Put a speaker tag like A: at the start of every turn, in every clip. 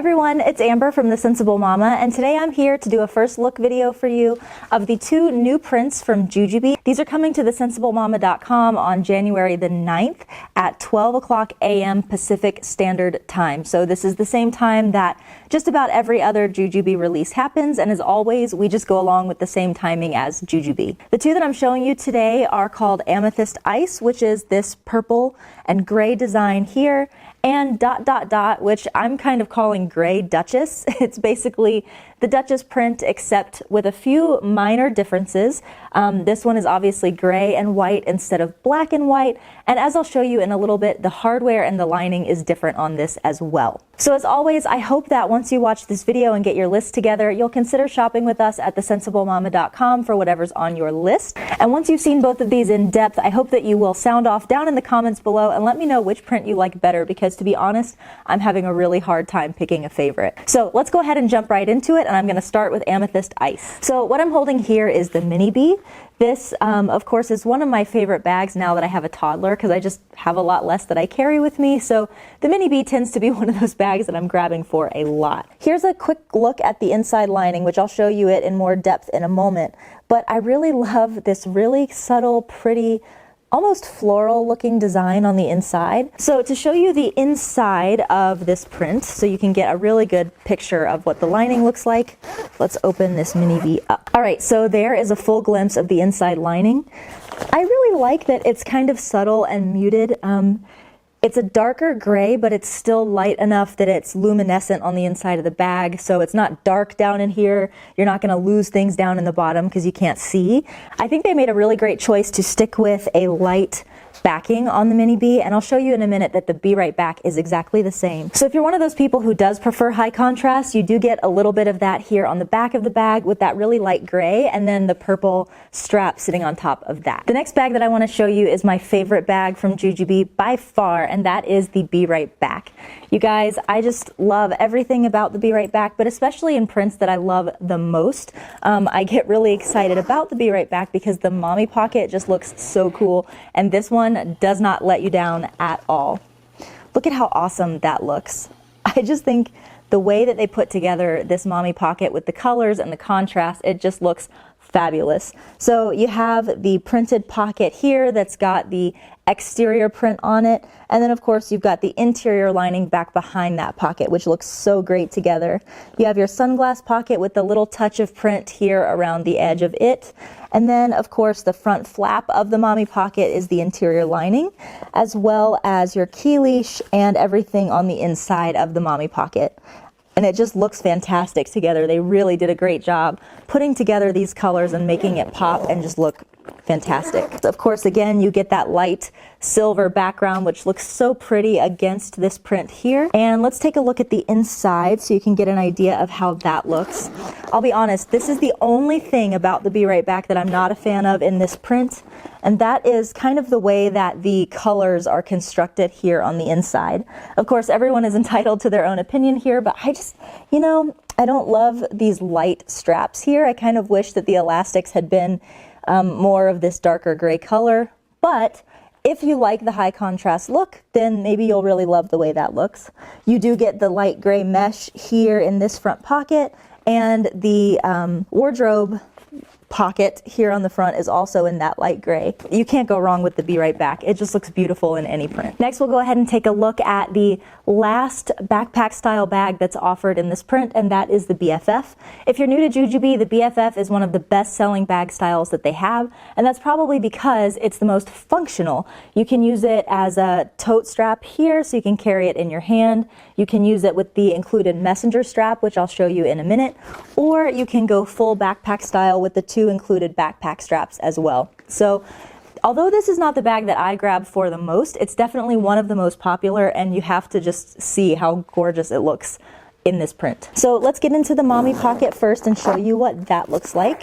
A: everyone, it's Amber from The Sensible Mama, and today I'm here to do a first look video for you of the two new prints from Jujube. These are coming to thesensiblemama.com on January the 9th at 12 o'clock a.m. Pacific Standard Time. So this is the same time that just about every other Jujube release happens, and as always, we just go along with the same timing as Jujube. The two that I'm showing you today are called Amethyst Ice, which is this purple and gray design here, and ... which I'm kind of calling Gray Duchess. It's basically the Duchess print except with a few minor differences. This one is obviously gray and white instead of black and white, and as I'll show you in a little bit, the hardware and the lining is different on this as well. So as always, I hope that once you watch this video and get your list together, you'll consider shopping with us at thesensiblemama.com for whatever's on your list. And once you've seen both of these in depth, I hope that you will sound off down in the comments below and let me know which print you like better, because to be honest, I'm having a really hard time picking a favorite. So let's go ahead and jump right into it, and I'm going to start with Amethyst Ice. So what I'm holding here is the Mini Bee. This, of course, is one of my favorite bags now that I have a toddler, because I just have a lot less that I carry with me. So the Mini Bee tends to be one of those bags that I'm grabbing for a lot. Here's a quick look at the inside lining, which I'll show you it in more depth in a moment. But I really love this really subtle, pretty, almost floral looking design on the inside. So to show you the inside of this print, so you can get a really good picture of what the lining looks like, let's open this Mini Bee up. All right, so there is a full glimpse of the inside lining. I really like that it's kind of subtle and muted. It's a darker gray, but it's still light enough that it's luminescent on the inside of the bag, so it's not dark down in here. You're not going to lose things down in the bottom because you can't see. I think they made a really great choice to stick with a light backing on the Mini Bee, and I'll show you in a minute that the Be Right Back is exactly the same. So if you're one of those people who does prefer high contrast, you do get a little bit of that here on the back of the bag with that really light gray, and then the purple strap sitting on top of that. The next bag that I want to show you is my favorite bag from Jujube by far, and that is the Be Right Back. You guys, I just love everything about the Be Right Back, but especially in prints that I love the most. I get really excited about the Be Right Back because the Mami Pocket just looks so cool, and this one does not let you down at all. Look at how awesome that looks. I just think the way that they put together this Mami Pocket with the colors and the contrast, it just looks fabulous. So you have the printed pocket here that's got the exterior print on it, and then of course you've got the interior lining back behind that pocket, which looks so great together. You have your sunglass pocket with the little touch of print here around the edge of it, and then of course the front flap of the Mami Pocket is the interior lining, as well as your key leash and everything on the inside of the Mami Pocket. And it just looks fantastic together. They really did a great job putting together these colors and making it pop and just look fantastic. Of course, again, you get that light silver background, which looks so pretty against this print here. And let's take a look at the inside so you can get an idea of how that looks. I'll be honest, this is the only thing about the Be Right Back that I'm not a fan of in this print, and that is kind of the way that the colors are constructed here on the inside. Of course, everyone is entitled to their own opinion here, but I just, you know, I don't love these light straps here. I kind of wish that the elastics had been more of this darker gray color, but if you like the high contrast look, then maybe you'll really love the way that looks. You do get the light gray mesh here in this front pocket, and the wardrobe pocket here on the front is also in that light gray. You can't go wrong with the Be Right Back. It just looks beautiful in any print. Next, we'll go ahead and take a look at the last backpack style bag that's offered in this print, and that is the BFF. If you're new to Jujube, the BFF is one of the best selling bag styles that they have, and that's probably because it's the most functional. You can use it as a tote strap here, so you can carry it in your hand. You can use it with the included messenger strap, which I'll show you in a minute, or you can go full backpack style with the two included backpack straps as well. So although this is not the bag that I grab for the most, it's definitely one of the most popular, and you have to just see how gorgeous it looks in this print. So let's get into the Mami Pocket first and show you what that looks like.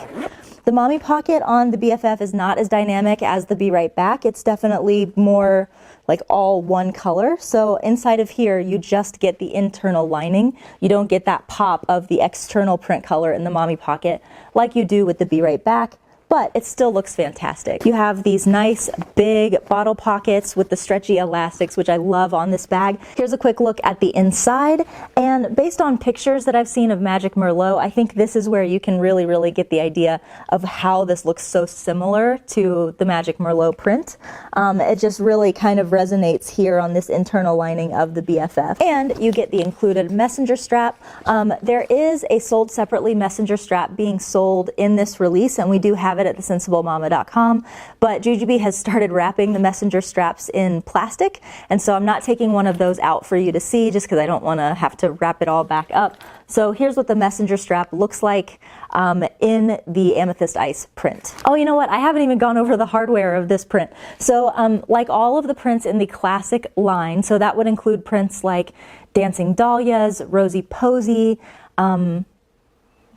A: The Mami Pocket on the BFF is not as dynamic as the Be Right Back. It's definitely more like all one color. So inside of here, you just get the internal lining. You don't get that pop of the external print color in the Mami Pocket like you do with the Be Right Back. but it still looks fantastic. You have these nice big bottle pockets with the stretchy elastics, which I love on this bag. Here's a quick look at the inside, and based on pictures that I've seen of Magic Merlot, I think this is where you can really get the idea of how this looks so similar to the Magic Merlot print. It just really kind of resonates here on this internal lining of the BFF. And you get the included messenger strap. There is a sold separately messenger strap being sold in this release, and we do have it at thesensiblemama.com, but Jujubee has started wrapping the messenger straps in plastic, and so I'm not taking one of those out for you to see just because I don't want to have to wrap it all back up. So here's what the messenger strap looks like in the Amethyst Ice print. Oh, you know what? I haven't even gone over the hardware of this print. So like all of the prints in the classic line, so that would include prints like Dancing Dahlias, Rosy Posy,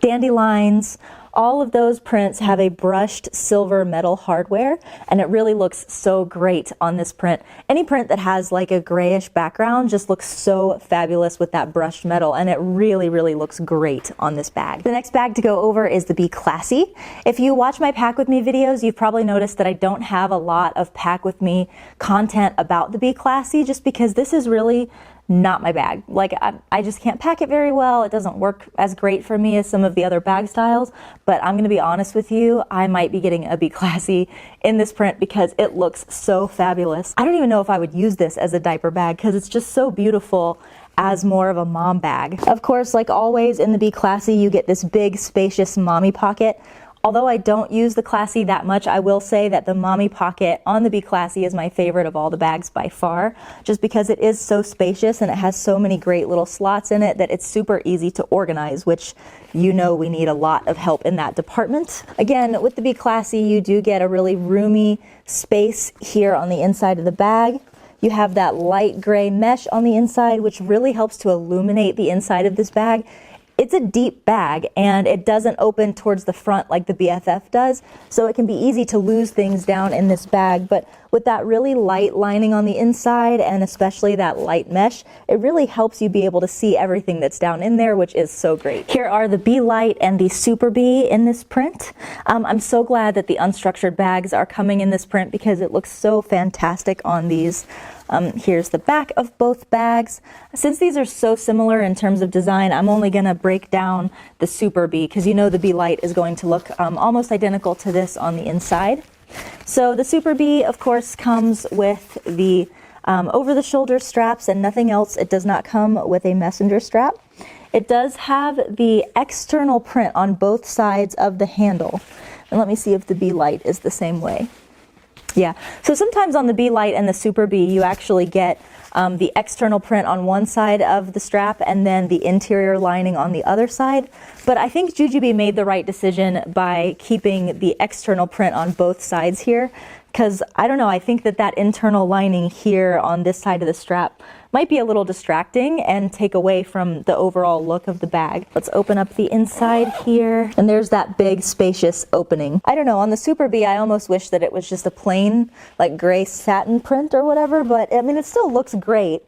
A: Dandelions. All of those prints have a brushed silver metal hardware, and it really looks so great on this print. Any print that has like a grayish background just looks so fabulous with that brushed metal, and it really looks great on this bag. The next bag to go over is the Be Classy. If you watch my Pack With Me videos, you've probably noticed that I don't have a lot of Pack With Me content about the Be Classy, just because this is really not my bag. Like I just can't pack it very well. It doesn't work as great for me as some of the other bag styles, but I'm gonna be honest with you, I might be getting a Be Classy in this print because it looks so fabulous. I don't even know if I would use this as a diaper bag because it's just so beautiful as more of a mom bag. Of course, like always in the Be Classy, you get this big spacious Mami Pocket. Although I don't use the Classy that much, I will say that the Mami Pocket on the Be Classy is my favorite of all the bags by far, just because it is so spacious and it has so many great little slots in it that it's super easy to organize, which you know we need a lot of help in that department. Again, with the Be Classy, you do get a really roomy space here on the inside of the bag. You have that light gray mesh on the inside, which really helps to illuminate the inside of this bag. It's a deep bag and it doesn't open towards the front like the BFF does, so it can be easy to lose things down in this bag, but with that really light lining on the inside and especially that light mesh, it really helps you be able to see everything that's down in there, which is so great. Here are the Be Light and the Super Bee in this print. I'm so glad that the unstructured bags are coming in this print because it looks so fantastic on these. Here's the back of both bags. Since these are so similar in terms of design, I'm only going to break down the Super Bee because you know the Be Light is going to look almost identical to this on the inside. So the Super Bee, of course, comes with the over-the-shoulder straps and nothing else. It does not come with a messenger strap. It does have the external print on both sides of the handle. And let me see if the Be Light is the same way. Yeah, so sometimes on the Be Light and the Super Bee, you actually get the external print on one side of the strap and then the interior lining on the other side. But I think Jujubee made the right decision by keeping the external print on both sides here, because I don't know, I think that that internal lining here on this side of the strap might be a little distracting and take away from the overall look of the bag. Let's open up the inside here, and there's that big spacious opening. I don't know, on the Super Bee I almost wish that it was just a plain like gray satin print or whatever, but I mean it still looks great.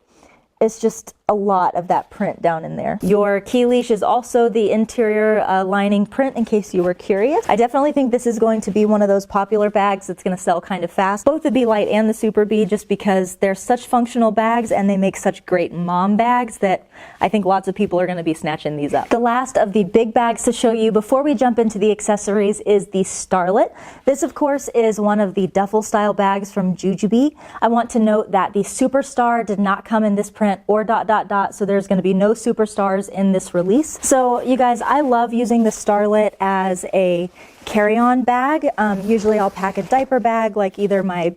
A: It's just a lot of that print down in there. Your key leash is also the interior lining print, in case you were curious. I definitely think this is going to be one of those popular bags that's going to sell kind of fast. Both the Be Light and the Super Bee, just because they're such functional bags and they make such great mom bags that I think lots of people are going to be snatching these up. The last of the big bags to show you before we jump into the accessories is the Starlet. This, of course, is one of the duffel style bags from Jujubee. I want to note that the Superstar did not come in this print or ... So there's going to be no Superstars in this release. So you guys, I love using the Starlet as a carry-on bag. Usually I'll pack a diaper bag, like either my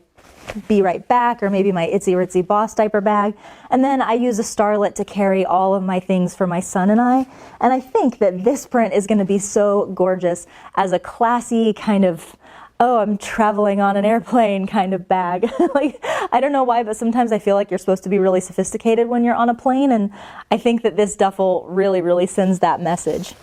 A: Be Right Back or maybe my Itsy Ritzy Boss diaper bag. And then I use a Starlet to carry all of my things for my son and I. And I think that this print is going to be so gorgeous as a classy kind of, oh, I'm traveling on an airplane kind of bag. Like, I don't know why, but sometimes I feel like you're supposed to be really sophisticated when you're on a plane, and I think that this duffel really sends that message.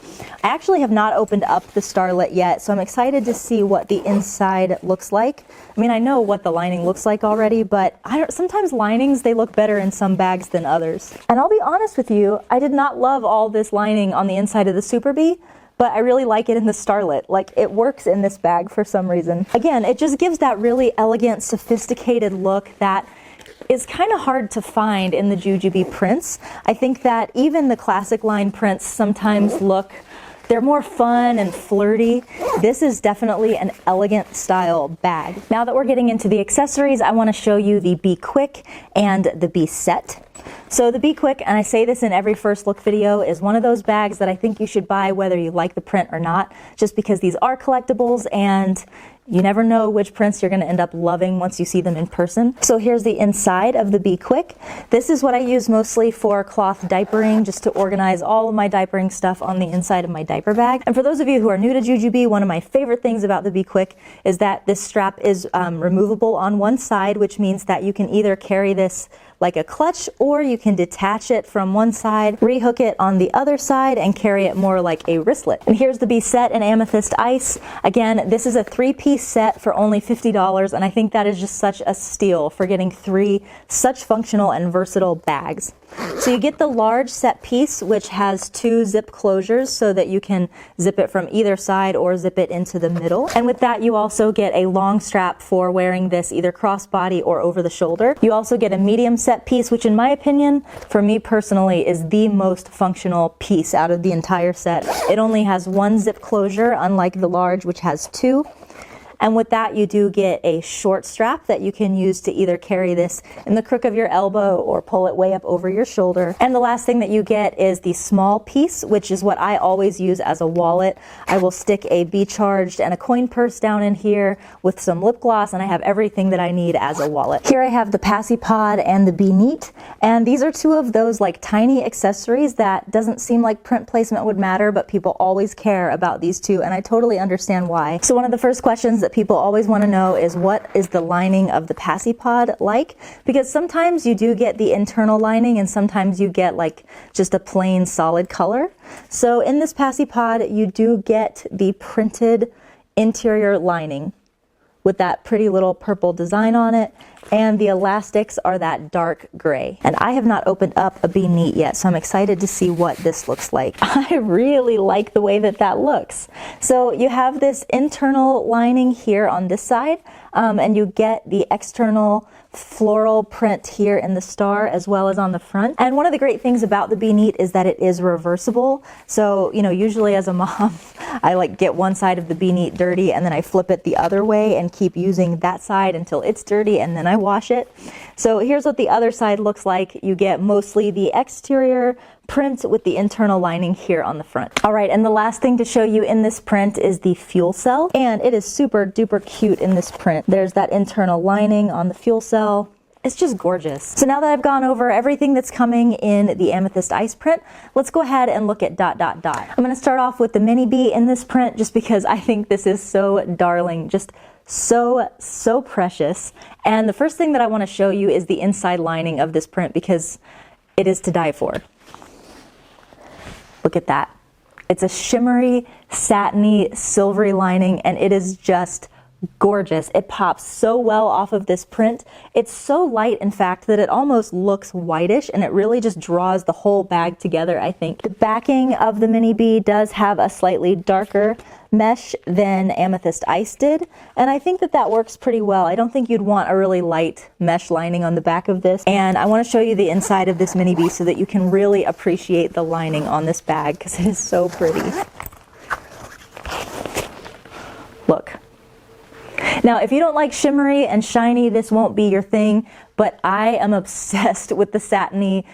A: I actually have not opened up the Starlet yet, so I'm excited to see what the inside looks like. I mean, I know what the lining looks like already, but sometimes linings, they look better in some bags than others. And I'll be honest with you, I did not love all this lining on the inside of the Super Bee, but I really like it in the Starlet. Like, it works in this bag for some reason. Again, it just gives that really elegant, sophisticated look that is kind of hard to find in the Jujubee prints. I think that even the classic line prints sometimes they're more fun and flirty. This is definitely an elegant style bag. Now that we're getting into the accessories, I want to show you the Be Quick and the Be Set. So the Be Quick, and I say this in every first look video, is one of those bags that I think you should buy whether you like the print or not, just because these are collectibles and you never know which prints you're going to end up loving once you see them in person. So here's the inside of the Be Quick. This is what I use mostly for cloth diapering, just to organize all of my diapering stuff on the inside of my diaper bag. And for those of you who are new to Jujubee, one of my favorite things about the Be Quick is that this strap is removable on one side, which means that you can either carry this like a clutch, or you can detach it from one side, rehook it on the other side, and carry it more like a wristlet. And here's the Be Set in Amethyst Ice. Again, this is a 3-piece set for only $50, and I think that is just such a steal for getting 3 such functional and versatile bags. So you get the large set piece, which has 2 zip closures so that you can zip it from either side or zip it into the middle. And with that, you also get a long strap for wearing this either crossbody or over the shoulder. You also get a medium set piece, which in my opinion, for me personally, is the most functional piece out of the entire set. It only has 1 zip closure, unlike the large, which has 2. And with that, you do get a short strap that you can use to either carry this in the crook of your elbow or pull it way up over your shoulder. And the last thing that you get is the small piece, which is what I always use as a wallet. I will stick a Be Charged and a coin purse down in here with some lip gloss, and I have everything that I need as a wallet. Here I have the Passy Pod and the Be Neat, and these are 2 of those like tiny accessories that doesn't seem like print placement would matter, but people always care about these 2, and I totally understand why. So one of the first questions that people always want to know is, what is the lining of the Passy Pod like? Because sometimes you do get the internal lining and sometimes you get like just a plain solid color. So in this Passy Pod, you do get the printed interior lining with that pretty little purple design on it, and the elastics are that dark gray. And I have not opened up a Be Neat yet, so I'm excited to see what this looks like. I really like the way that that looks. So you have this internal lining here on this side, and you get the external floral print here in the star as well as on the front. And one of the great things about the Be Neat is that it is reversible. So, you know, usually as a mom, I like get one side of the Be Neat dirty and then I flip it the other way and keep using that side until it's dirty and then I wash it. So here's what the other side looks like. You get mostly the exterior print with the internal lining here on the front. All right, and the last thing to show you in this print is the fuel cell, and it is super duper cute in this print. There's that internal lining on the fuel cell. It's just gorgeous. So now that I've gone over everything that's coming in the Amethyst Ice print, let's go ahead and look at ... I'm going to start off with the Mini Bee in this print just because I think this is so darling, just so precious. And the first thing that I want to show you is the inside lining of this print because it is to die for. Look at that. It's a shimmery, satiny, silvery lining, and it is just gorgeous. It pops so well off of this print. It's so light, in fact, that it almost looks whitish, and it really just draws the whole bag together, I think. The backing of the Mini Bee does have a slightly darker mesh than Amethyst Ice did, and I think that that works pretty well. I don't think you'd want a really light mesh lining on the back of this, and I want to show you the inside of this Mini Bee so that you can really appreciate the lining on this bag because it is so pretty. Look. Now, if you don't like shimmery and shiny, this won't be your thing, but I am obsessed with the satiny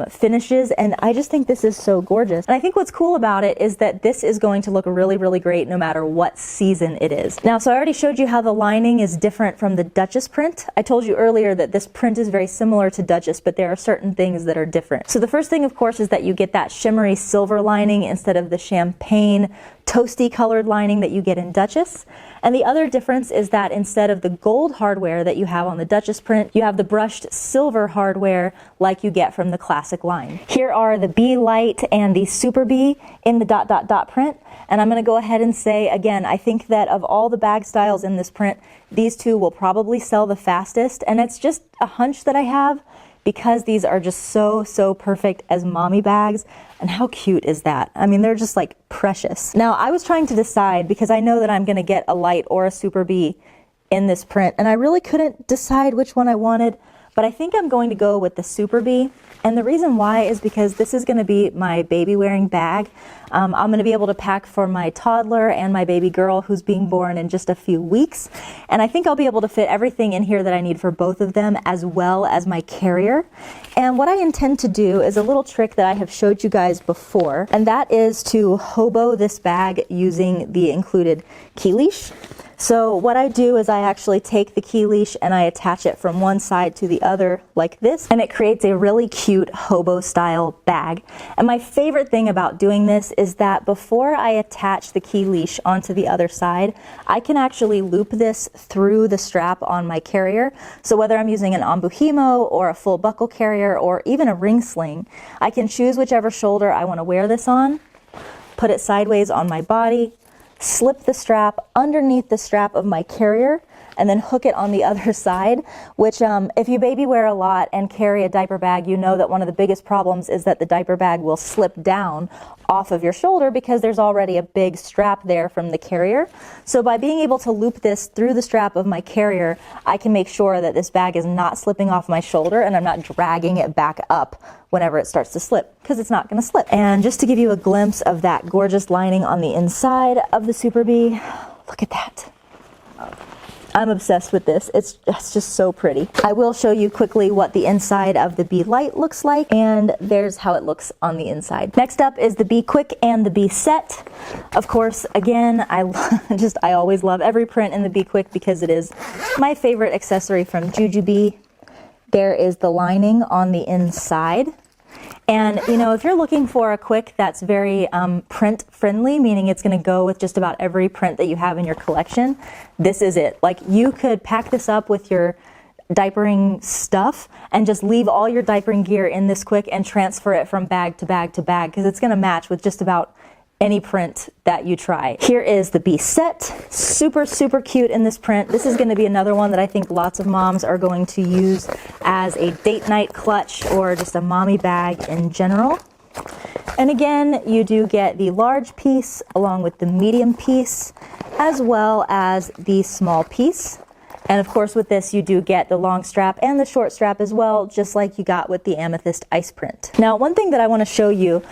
A: finishes, and I just think this is so gorgeous. And I think what's cool about it is that this is going to look really, really great no matter what season it is. Now, so I already showed you how the lining is different from the Duchess print. I told you earlier that this print is very similar to Duchess, but there are certain things that are different. So the first thing, of course, is that you get that shimmery silver lining instead of the champagne toasty colored lining that you get in Duchess. And the other difference is that instead of the gold hardware that you have on the Duchess print, you have the brushed silver hardware like you get from the classic line. Here are the Bee Light and the Super Bee in the ... print. And I'm going to go ahead and say, again, I think that of all the bag styles in this print, these two will probably sell the fastest. And it's just a hunch that I have because these are just so perfect as mommy bags. And how cute is that? I mean, they're just like precious. Now, I was trying to decide because I know that I'm gonna get a light or a Super B in this print, and I really couldn't decide which one I wanted, but I think I'm going to go with the Super B. And the reason why is because this is going to be my baby wearing bag. I'm going to be able to pack for my toddler and my baby girl who's being born in just a few weeks. And I think I'll be able to fit everything in here that I need for both of them, as well as my carrier. And what I intend to do is a little trick that I have showed you guys before, and that is to hobo this bag using the included key leash. So what I do is I actually take the key leash and I attach it from one side to the other like this, and it creates a really cute hobo style bag. And my favorite thing about doing this is that before I attach the key leash onto the other side, I can actually loop this through the strap on my carrier. So whether I'm using an ombuhimo or a full buckle carrier or even a ring sling, I can choose whichever shoulder I want to wear this on, put it sideways on my body, slip the strap underneath the strap of my carrier, and then hook it on the other side, which if you baby wear a lot and carry a diaper bag, you know that one of the biggest problems is that the diaper bag will slip down off of your shoulder because there's already a big strap there from the carrier. So by being able to loop this through the strap of my carrier, I can make sure that this bag is not slipping off my shoulder and I'm not dragging it back up whenever it starts to slip, because it's not going to slip. And just to give you a glimpse of that gorgeous lining on the inside of the Super B, look at that. I'm obsessed with this. It's just so pretty. I will show you quickly what the inside of the B Light looks like, and there's how it looks on the inside. Next up is the B Quick and the B Set. Of course, again, I always love every print in the B Quick because it is my favorite accessory from Jujubee. There is the lining on the inside. And, you know, if you're looking for a quick that's very print friendly, meaning it's going to go with just about every print that you have in your collection, this is it. Like, you could pack this up with your diapering stuff and just leave all your diapering gear in this quick and transfer it from bag to bag to bag, because it's going to match with just about any print that you try. Here is the B Set. Super cute in this print. This is going to be another one that I think lots of moms are going to use as a date night clutch or just a mommy bag in general. And again, you do get the large piece along with the medium piece as well as the small piece. And of course with this you do get the long strap and the short strap as well, just like you got with the Amethyst Ice print. Now, one thing that I want to show you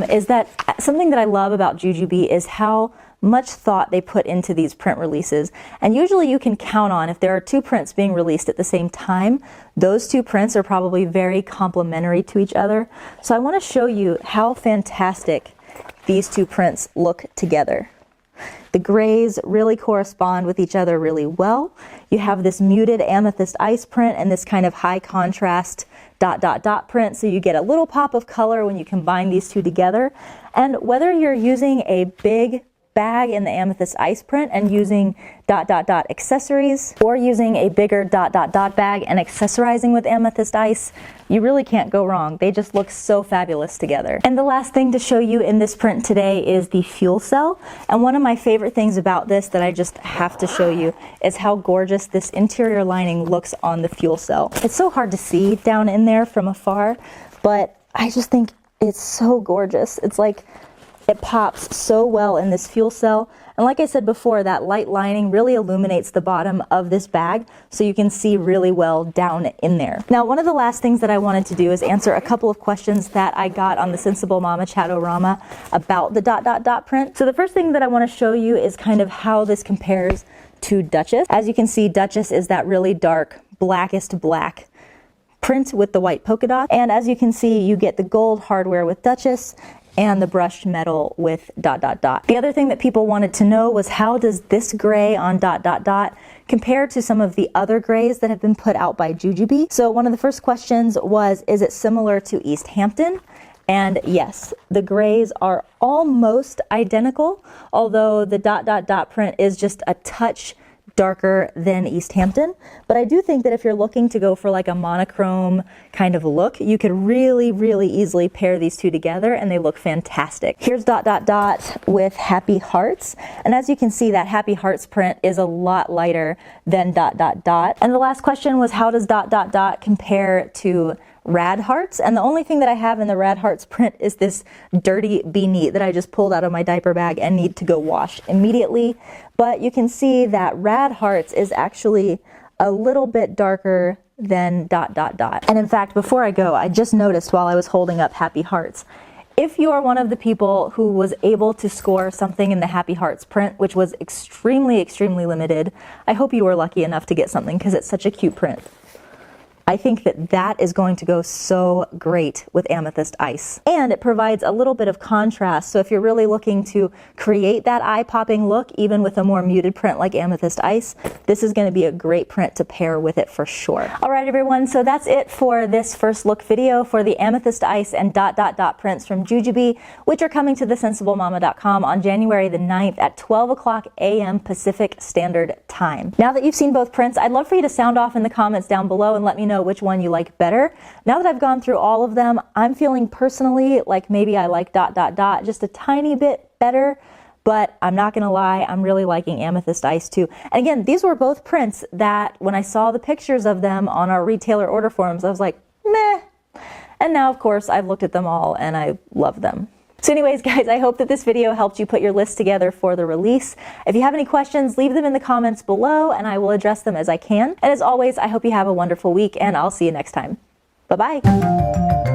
A: is that something that I love about Jujubee is how much thought they put into these print releases. And usually you can count on, if there are two prints being released at the same time, those two prints are probably very complementary to each other. So I want to show you how fantastic these two prints look together. The grays really correspond with each other really well. You have this muted Amethyst Ice print and this kind of high contrast ... print, so you get a little pop of color when you combine these two together. And whether you're using a big bag in the Amethyst Ice print and using ... accessories, or using a bigger ... bag and accessorizing with Amethyst Ice, you really can't go wrong. They just look so fabulous together. And the last thing to show you in this print today is the fuel cell. And one of my favorite things about this that I just have to show you is how gorgeous this interior lining looks on the fuel cell. It's so hard to see down in there from afar, but I just think it's so gorgeous. It's like, it pops so well in this fuel cell. And like I said before, that light lining really illuminates the bottom of this bag, so you can see really well down in there. Now, one of the last things that I wanted to do is answer a couple of questions that I got on the Sensible Mama Chatorama about the ... print. So the first thing that I want to show you is kind of how this compares to Duchess. As you can see, Duchess is that really dark, blackest black print with the white polka dot. And as you can see, you get the gold hardware with Duchess and the brushed metal with ... The other thing that people wanted to know was, how does this gray on ... compare to some of the other grays that have been put out by Jujubee? So one of the first questions was, is it similar to East Hampton? And yes, the grays are almost identical, although the ... print is just a touch darker than East Hampton. But I do think that if you're looking to go for like a monochrome kind of look, you could really easily pair these two together and they look fantastic. Here's ... with Happy Hearts. And as you can see, that Happy Hearts print is a lot lighter than ... And the last question was, how does ... compare to Rad Hearts, and the only thing that I have in the Rad Hearts print is this dirty beanie that I just pulled out of my diaper bag and need to go wash immediately. But you can see that Rad Hearts is actually a little bit darker than ... And in fact, before I go, I just noticed while I was holding up Happy Hearts, if you are one of the people who was able to score something in the Happy Hearts print, which was extremely limited, I hope you were lucky enough to get something because it's such a cute print. I think that that is going to go so great with Amethyst Ice. And it provides a little bit of contrast, so if you're really looking to create that eye-popping look, even with a more muted print like Amethyst Ice, this is going to be a great print to pair with it for sure. Alright everyone, so that's it for this first look video for the Amethyst Ice and ... prints from Jujubee, which are coming to thesensiblemama.com on January the 9th at 12 a.m. Pacific Standard Time. Now that you've seen both prints, I'd love for you to sound off in the comments down below and let me know which one you like better. Now that I've gone through all of them, I'm feeling personally like maybe I like ... just a tiny bit better, but I'm not gonna lie, I'm really liking Amethyst Ice too. And again, these were both prints that when I saw the pictures of them on our retailer order forums, I was like, meh. And now of course I've looked at them all and I love them. So anyways, guys, I hope that this video helped you put your list together for the release. If you have any questions, leave them in the comments below and I will address them as I can. And as always, I hope you have a wonderful week and I'll see you next time. Bye-bye.